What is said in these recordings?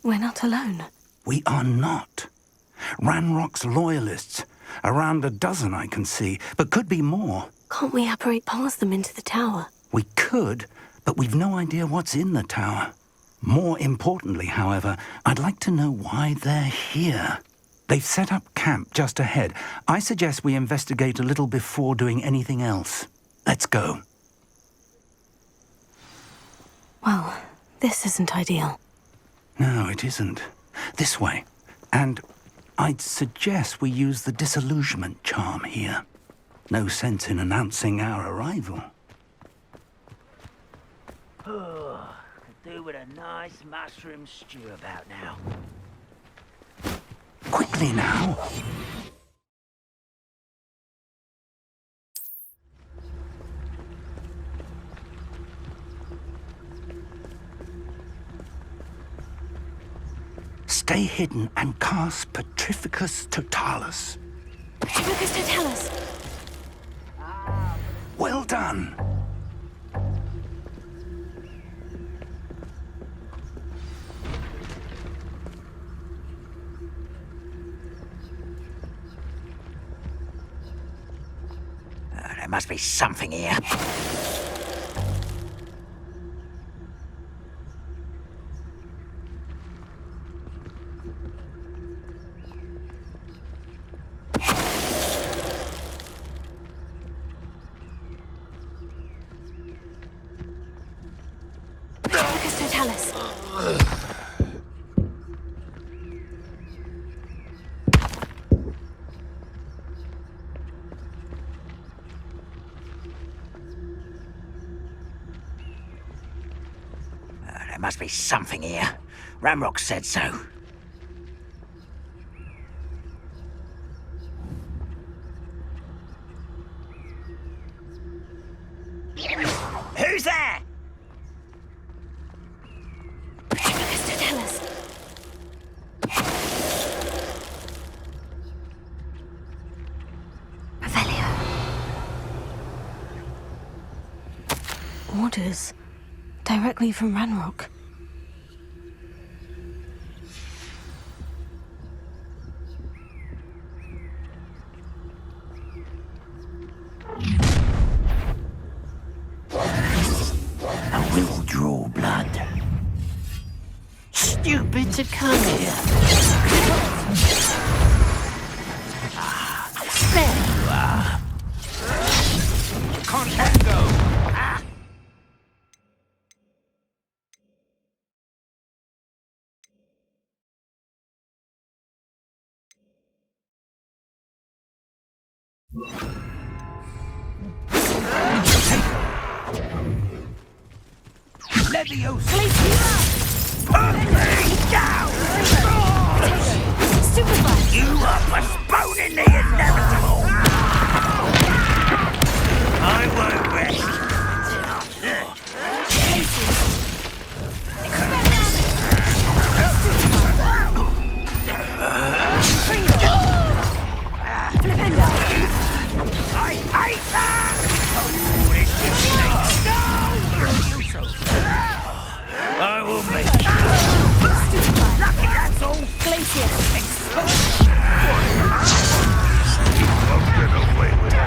We're not alone. We are not. Ranrock's loyalists. Around a dozen I can see, but could be more. Can't we apparate past them into the tower? We could, but we've no idea what's in the tower. More importantly, however, I'd like to know why they're here. They've set up camp just ahead. I suggest we investigate a little before doing anything else. Let's go. Well, this isn't ideal. No, it isn't. This way. And I'd suggest we use the disillusionment charm here. No sense in announcing our arrival. Oh, could do with a nice mushroom stew about now. Quickly now. Stay hidden and cast Petrificus Totalis. Petrificus Totalis! Well done. There must be something here. Petrificus Totalis! There must be something here. Ramrock said so. Who's there? Petrificus Totalis! Revelio. Orders. Directly from Ranrock. I will draw blood. Stupid to come here. There you are. Contango! Leviosa! Put me down! Superfly! You are postponing the inevitable! I won't rest. I hate that! Oh, it's just I will make you. Lucky, that's all. Glacier! Won't get away with it.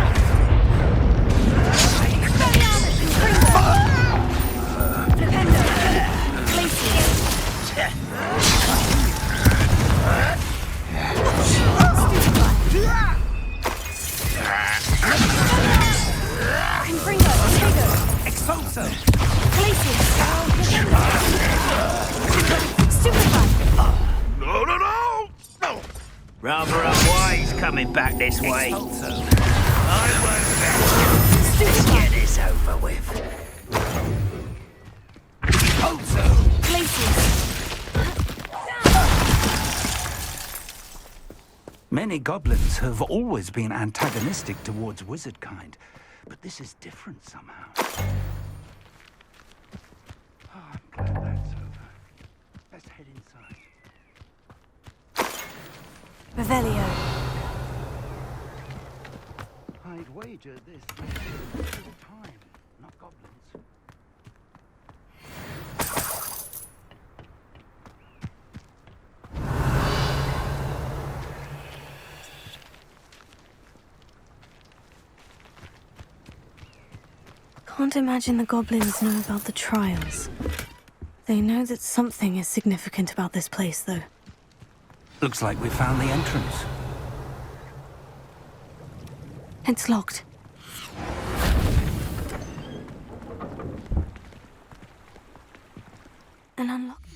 No! Rather unwise coming back this way. I won't bet. Let's get this over with. Many goblins have always been antagonistic towards wizard kind, but this is different somehow. Oh, I'm glad that's over. Let's head inside. Revelio. I'd wager this is time, not goblins. Can't imagine the goblins know about the trials. They know that something is significant about this place, though. Looks like we found the entrance. It's locked. And unlocked.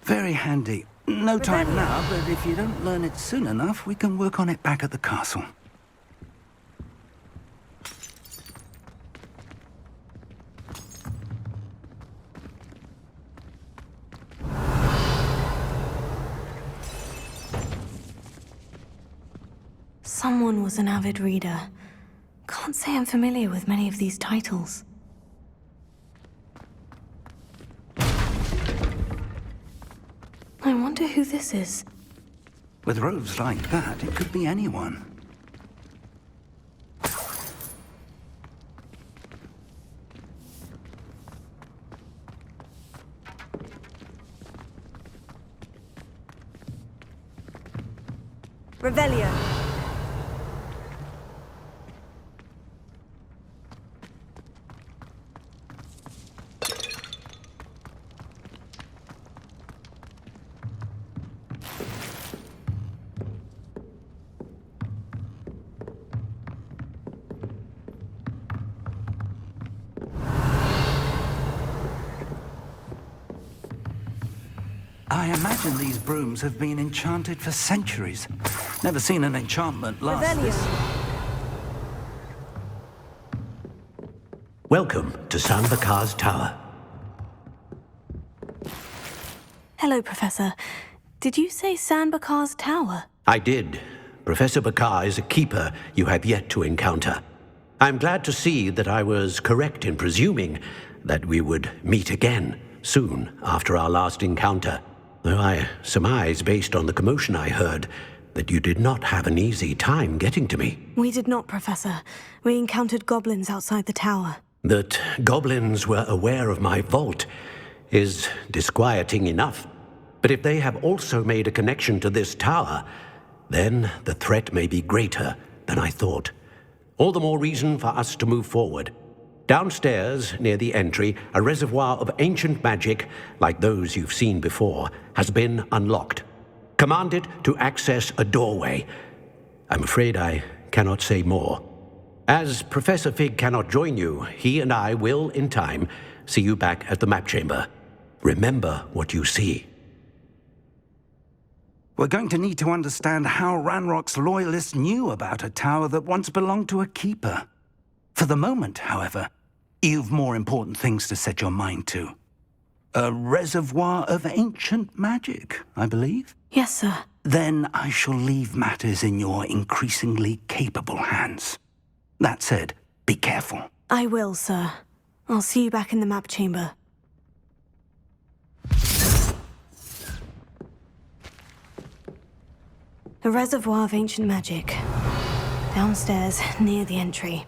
Very handy. No time now, but if you don't learn it soon enough, we can work on it back at the castle. Someone was an avid reader. Can't say I'm familiar with many of these titles. I wonder who this is. With robes like that, it could be anyone. Revelio. I imagine these brooms have been enchanted for centuries. Never seen an enchantment last this. Welcome to San Bakar's Tower. Hello, Professor. Did you say San Bakar's Tower? I did. Professor Bakar is a keeper you have yet to encounter. I'm glad to see that I was correct in presuming that we would meet again soon after our last encounter. Though I surmise, based on the commotion I heard, that you did not have an easy time getting to me. We did not, Professor. We encountered goblins outside the tower. That goblins were aware of my vault is disquieting enough. But if they have also made a connection to this tower, then the threat may be greater than I thought. All the more reason for us to move forward. Downstairs, near the entry, a reservoir of ancient magic, like those you've seen before, has been unlocked. Command it to access a doorway. I'm afraid I cannot say more. As Professor Fig cannot join you, he and I will, in time, see you back at the map chamber. Remember what you see. We're going to need to understand how Ranrock's loyalists knew about a tower that once belonged to a keeper. For the moment, however, you've more important things to set your mind to. A reservoir of ancient magic, I believe? Yes, sir. Then I shall leave matters in your increasingly capable hands. That said, be careful. I will, sir. I'll see you back in the map chamber. A reservoir of ancient magic. Downstairs, near the entry.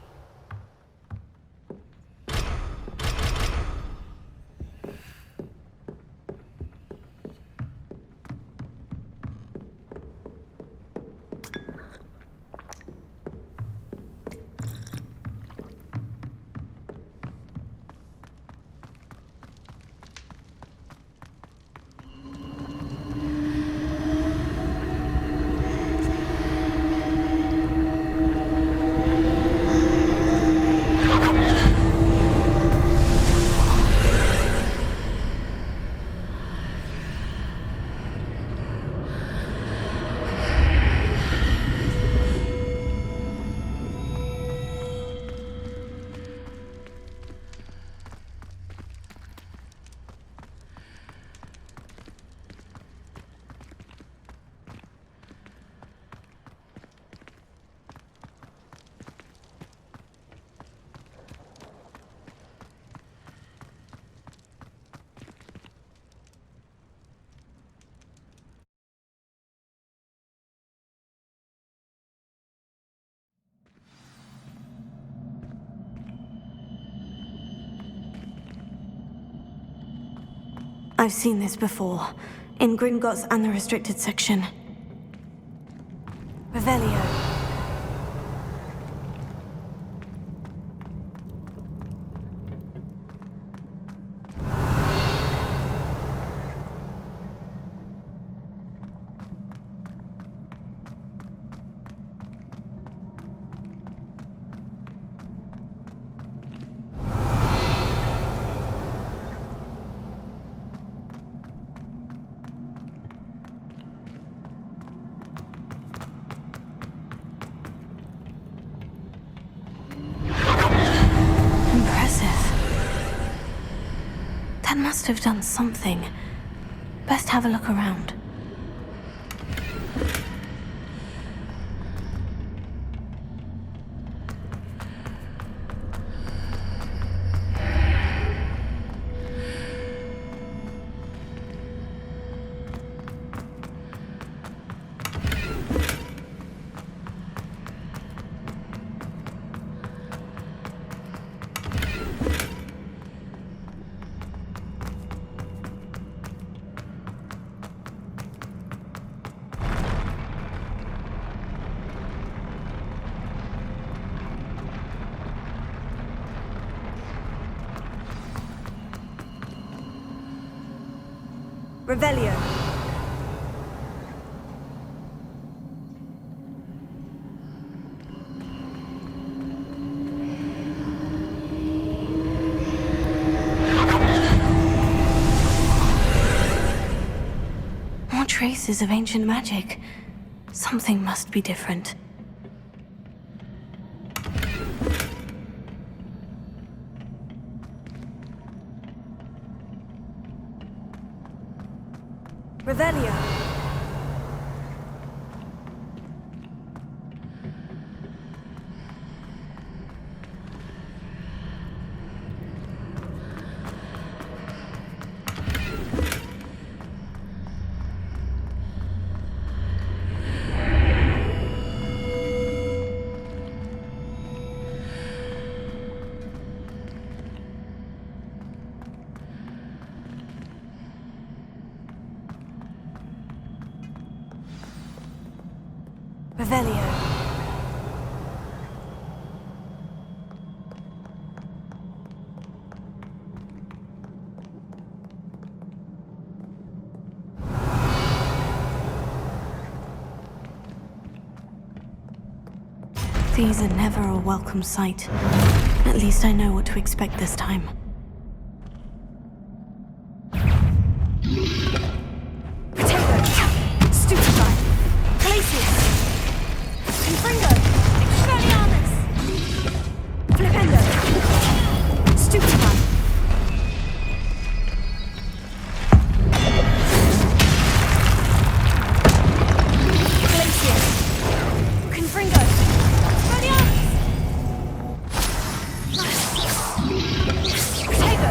I've seen this before, in Gringotts and the restricted section. Revelio. Dad must have done something. Best have a look around. Revelio. More traces of ancient magic. Something must be different. Revelio. Revelio. These are never a welcome sight. At least I know what to expect this time. Potato. Stupefy. Glacius. Confringo. Expelliarmus. Flipendo. Stupefy. Glacius. Confringo. Expelliarmus. Potato.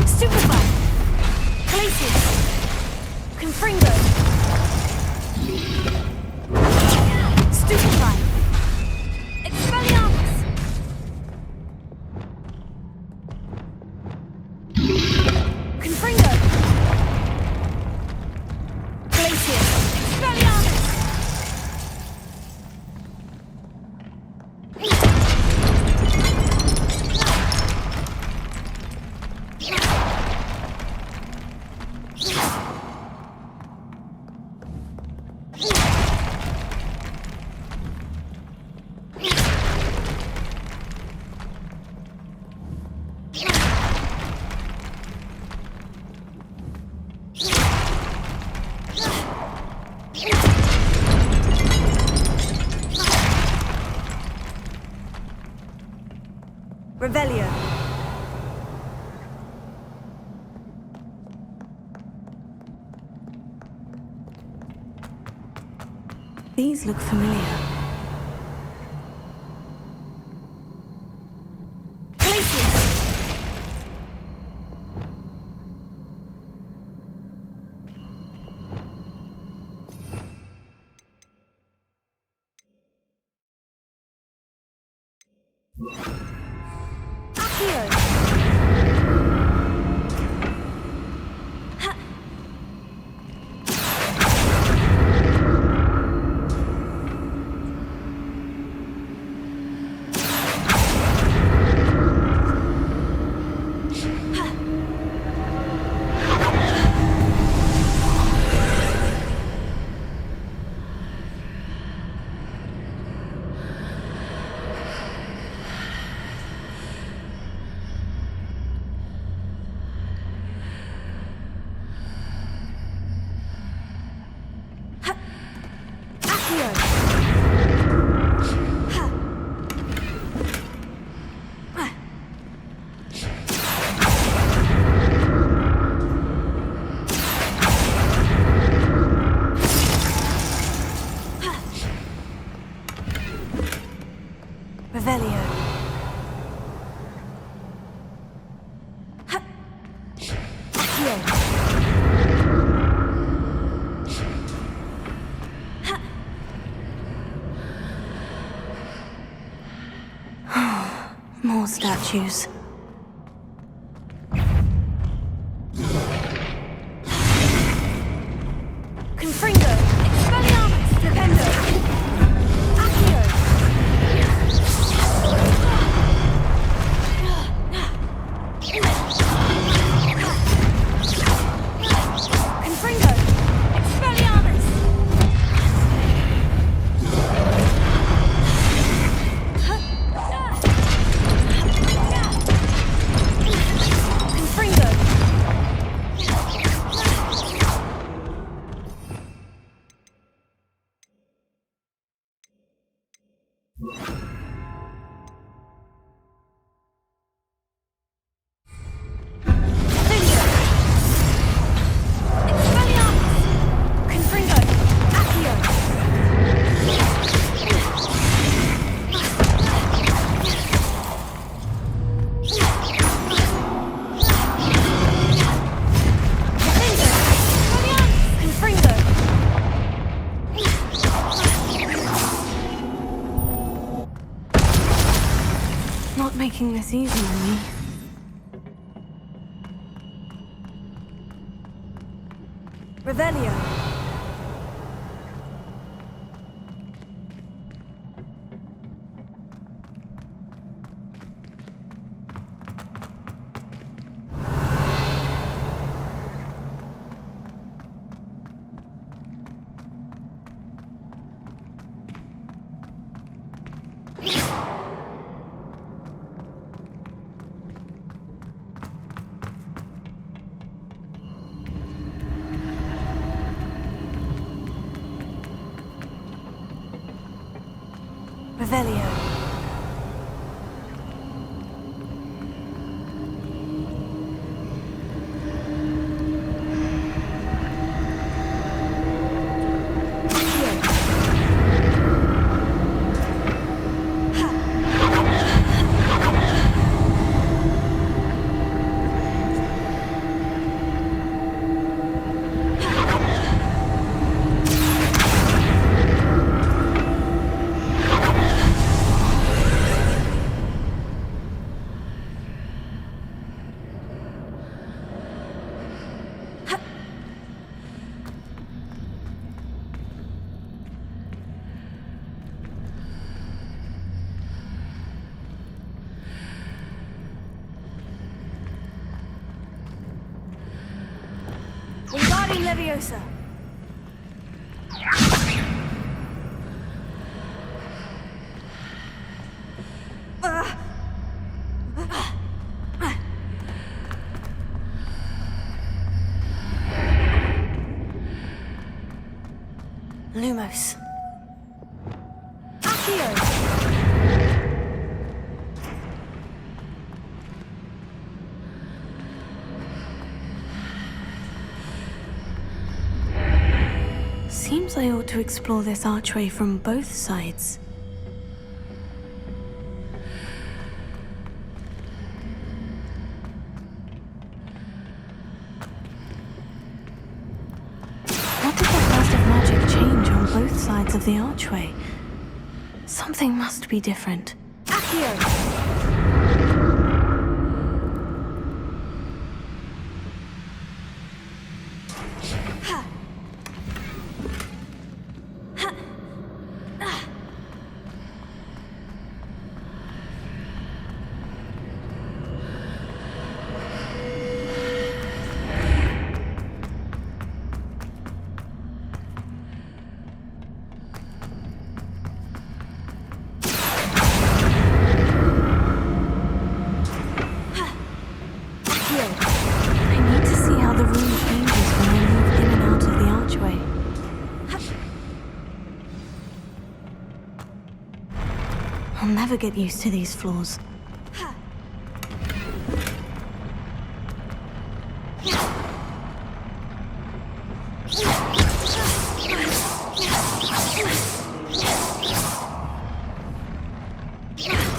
Stupefy. Glacius. Confringo. Stupefy. Expelliarmus. Confringo. Glacius. Expelliarmus. Revelio. These look familiar. Glacius. Accio. Ha. Revelio. More statues. Confringo! Expelliarmus! Defendo! Accio! Confringo! Expelliarmus! Confringo! Not making this easy on me. Revelio! Revelio. Wingardium Leviosa! Lumos. Accio! Seems I ought to explore this archway from both sides. What did that burst of magic change on both sides of the archway? Something must be different. Accio! I need to see how the room changes when I move in and out of the archway. I'll never get used to these floors. Yeah.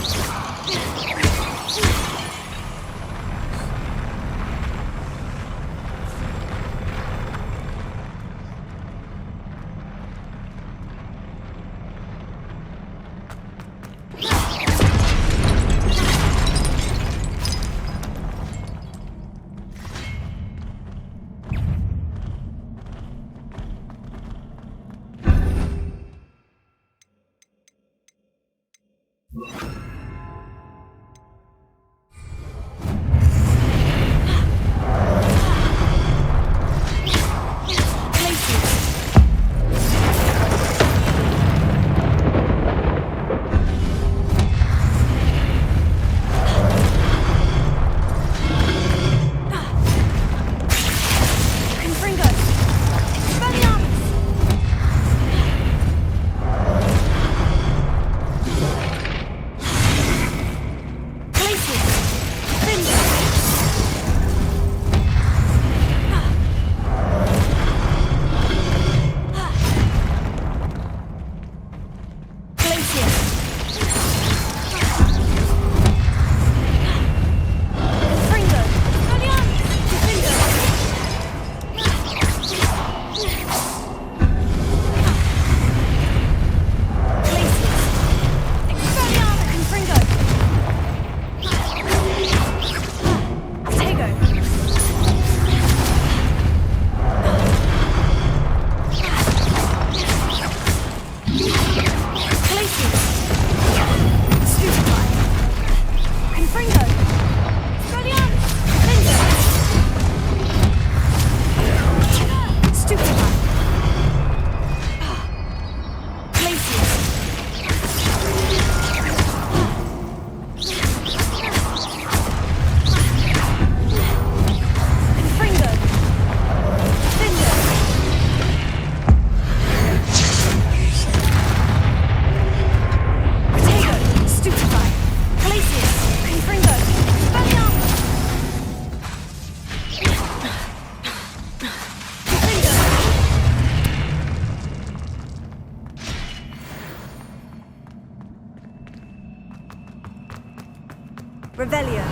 Revelio.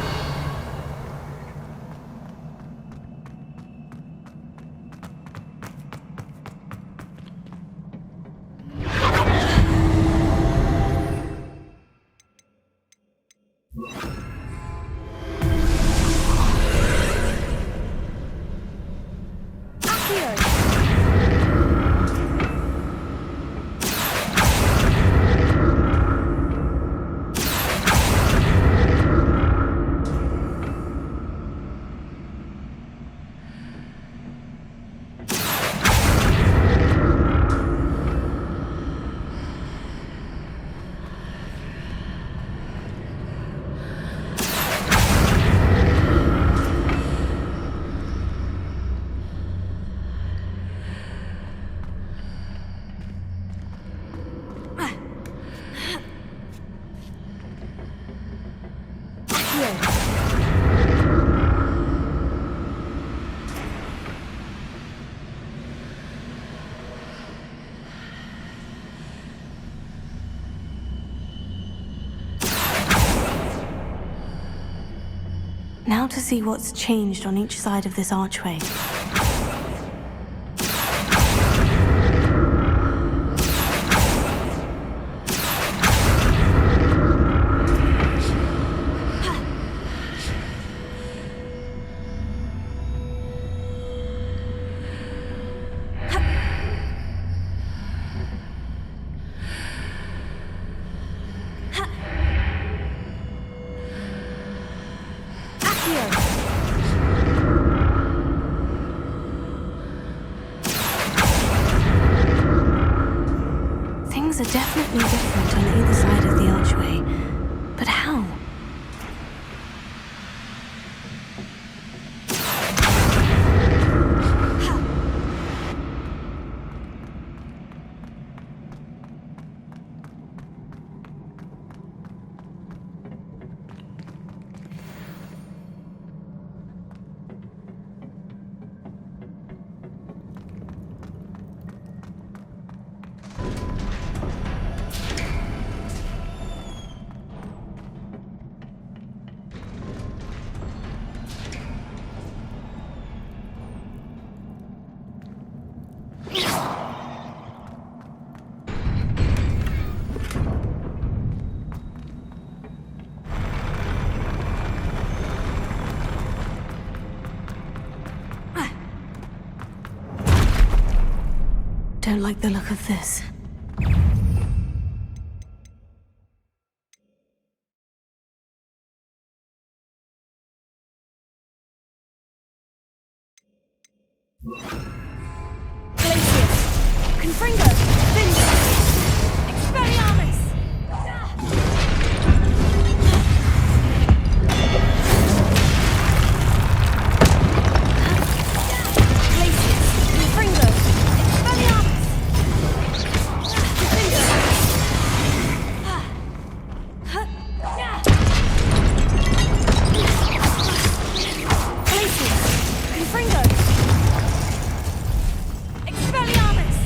Now to see what's changed on each side of this archway. Things are definitely different on either side of the archway. But how? Don't like the look of this. Glacius. Confringo. Vinda. Expelliarmus. Glacius. Confringo. Expelliarmus. Vinda. Glacius. Confringo. Expelliarmus!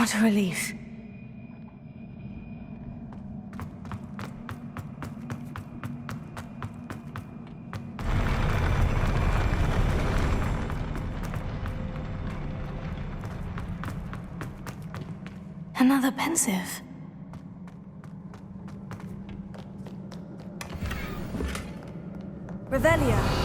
What a relief. Another pensive. Revelia.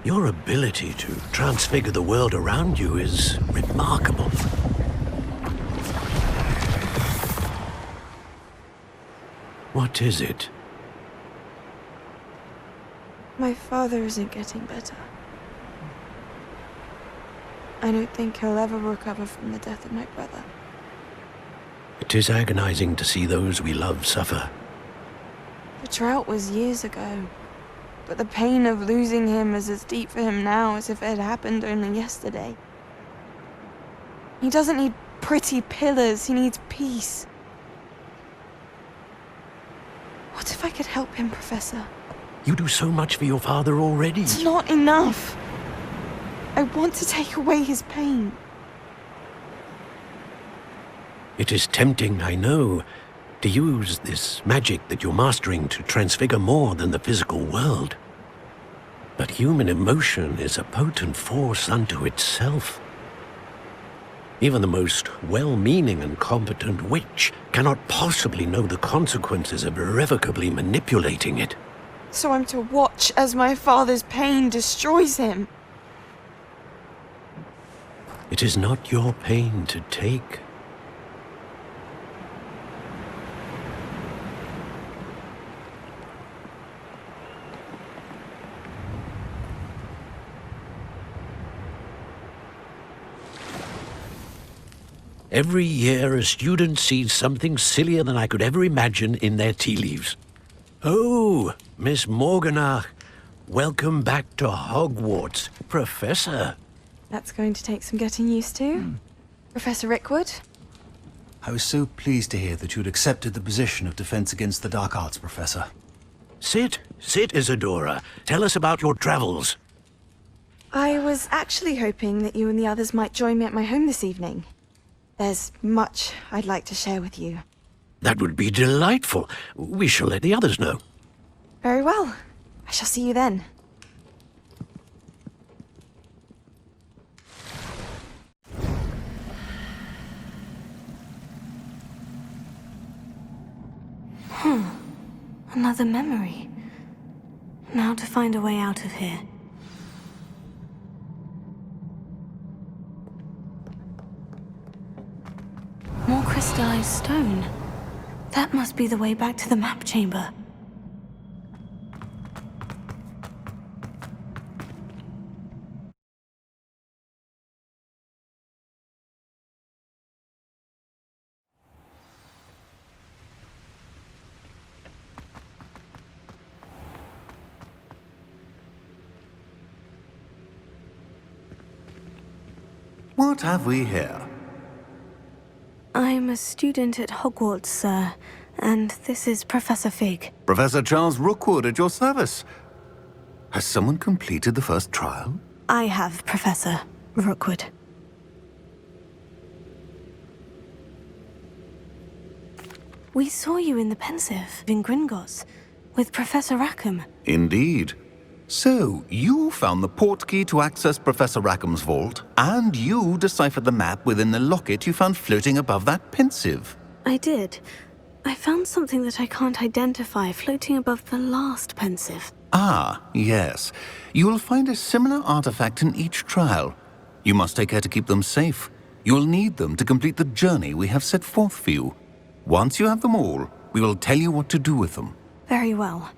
Your ability to transfigure the world around you is remarkable. What is it? My father isn't getting better. I don't think he'll ever recover from the death of my brother. It is agonizing to see those we love suffer. The drought was years ago, but the pain of losing him is as deep for him now as if it had happened only yesterday. He doesn't need pretty pillars, he needs peace. What if I could help him, Professor? You do so much for your father already. It's not enough. I want to take away his pain. It is tempting, I know, to use this magic that you're mastering to transfigure more than the physical world. But human emotion is a potent force unto itself. Even the most well-meaning and competent witch cannot possibly know the consequences of irrevocably manipulating it. So I'm to watch as my father's pain destroys him. It is not your pain to take. Every year, a student sees something sillier than I could ever imagine in their tea leaves. Oh, Miss Morganach, welcome back to Hogwarts, Professor. That's going to take some getting used to. Professor Rickwood? I was so pleased to hear that you'd accepted the position of Defense Against the Dark Arts, Professor. Sit, Isadora. Tell us about your travels. I was actually hoping that you and the others might join me at my home this evening. There's much I'd like to share with you. That would be delightful. We shall let the others know. Very well. I shall see you then. Another memory. Now to find a way out of here. More crystallized stone. That must be the way back to the map chamber. What have we here? I'm a student at Hogwarts, sir, and this is Professor Fig. Professor Charles Rookwood at your service. Has someone completed the first trial? I have, Professor Rookwood. We saw you in the Pensive in Gringotts with Professor Rackham. Indeed. So, you found the portkey to access Professor Rackham's vault, and you deciphered the map within the locket you found floating above that Pensive. I did. I found something that I can't identify floating above the last Pensive. Ah, yes. You will find a similar artifact in each trial. You must take care to keep them safe. You'll need them to complete the journey we have set forth for you. Once you have them all, we will tell you what to do with them. Very well.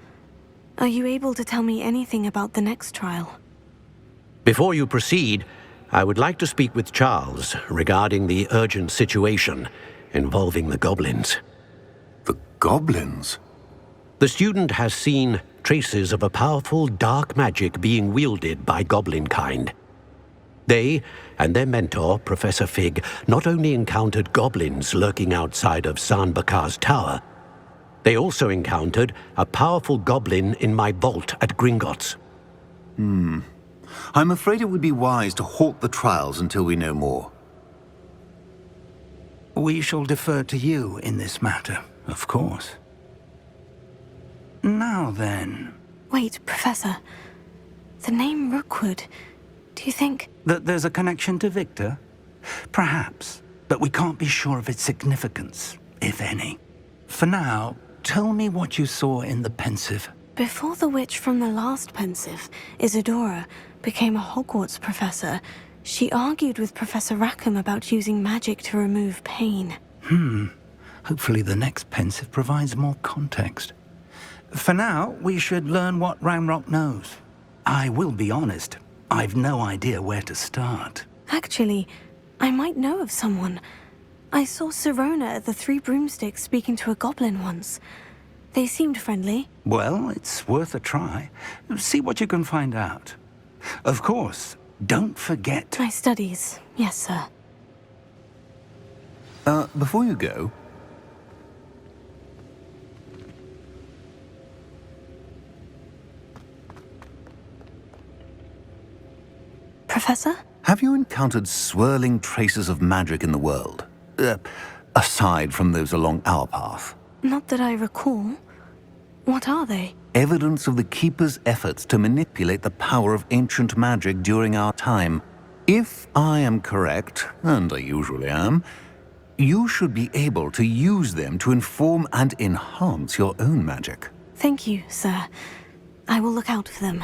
Are you able to tell me anything about the next trial? Before you proceed, I would like to speak with Charles regarding the urgent situation involving the goblins. The goblins? The student has seen traces of a powerful dark magic being wielded by goblin kind. They and their mentor, Professor Fig, not only encountered goblins lurking outside of San Bakar's tower, they also encountered a powerful goblin in my vault at Gringotts. I'm afraid it would be wise to halt the trials until we know more. We shall defer to you in this matter, of course. Now then... Wait, Professor. The name Rookwood. Do you think... That there's a connection to Victor? Perhaps, but we can't be sure of its significance, if any. For now, tell me what you saw in the Pensive. Before the witch from the last Pensive, Isadora, became a Hogwarts professor, she argued with Professor Rackham about using magic to remove pain. Hopefully the next Pensive provides more context. For now, we should learn what Ranrock knows. I will be honest, I've no idea where to start. Actually, I might know of someone. I saw Sirona at the Three Broomsticks speaking to a goblin once. They seemed friendly. Well, it's worth a try. See what you can find out. Of course, don't forget... My studies, yes, sir. Before you go... Professor? Have you encountered swirling traces of magic in the world? Aside from those along our path? Not that I recall. What are they? Evidence of the Keeper's efforts to manipulate the power of ancient magic during our time. If I am correct, and I usually am, you should be able to use them to inform and enhance your own magic. Thank you, sir. I will look out for them.